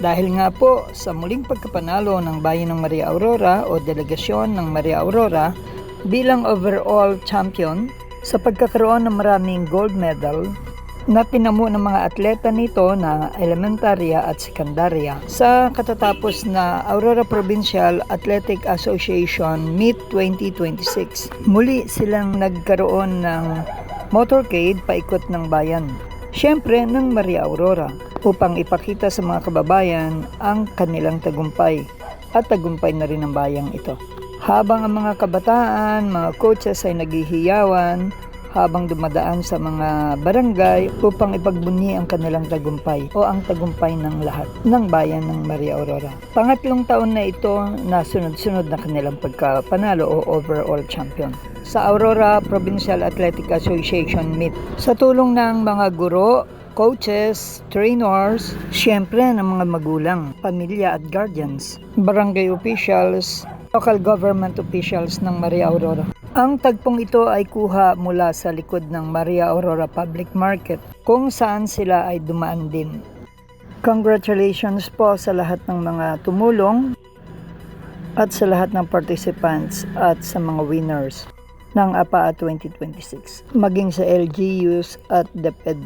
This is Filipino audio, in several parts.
Dahil nga po sa muling pagkapanalo ng Bayan ng Maria Aurora o delegasyon ng Maria Aurora bilang overall champion sa pagkakaroon ng maraming gold medal na tinamo ng mga atleta nito na elementarya at sekundarya sa katatapos na Aurora Provincial Athletic Association Meet 2026. Muli silang nagkaroon ng motorcade paikot ng bayan, syempre ng Maria Aurora, upang ipakita sa mga kababayan ang kanilang tagumpay at tagumpay na rin ng bayang ito. Habang ang mga kabataan, mga coaches ay naghihiyawan habang dumadaan sa mga barangay upang ipagbunyi ang kanilang tagumpay o ang tagumpay ng lahat ng bayan ng Maria Aurora. Pangatlong taon na ito na sunod-sunod na kanilang pagkapanalo o overall champion sa Aurora Provincial Athletic Association Meet. Sa tulong ng mga guro, coaches, trainers, syempre ng mga magulang, pamilya at guardians, barangay officials, local government officials ng Maria Aurora. Ang tagpong ito ay kuha mula sa likod ng Maria Aurora Public Market kung saan sila ay dumaan din. Congratulations po sa lahat ng mga tumulong at sa lahat ng participants at sa mga winners ng APA 2026, maging sa LGUs at DepEd.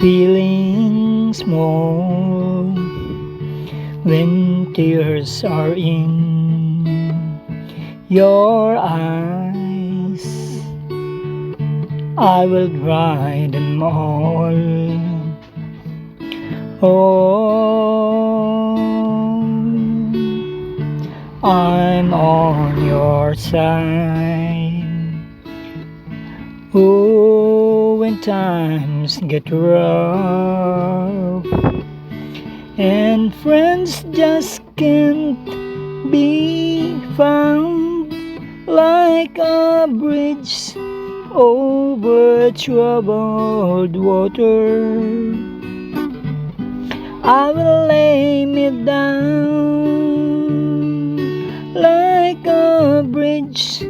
feeling small when tears are in your eyes. I will dry them all. Oh, I'm on your side. Oh, when times get rough and friends just can't be found, like a bridge over troubled water, I will lay me down like a bridge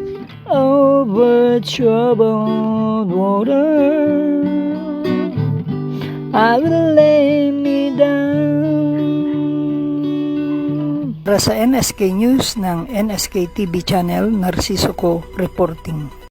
over troubled water. I will lay me down. Para sa NSK News ng NSK TV Channel, Narciso Co reporting.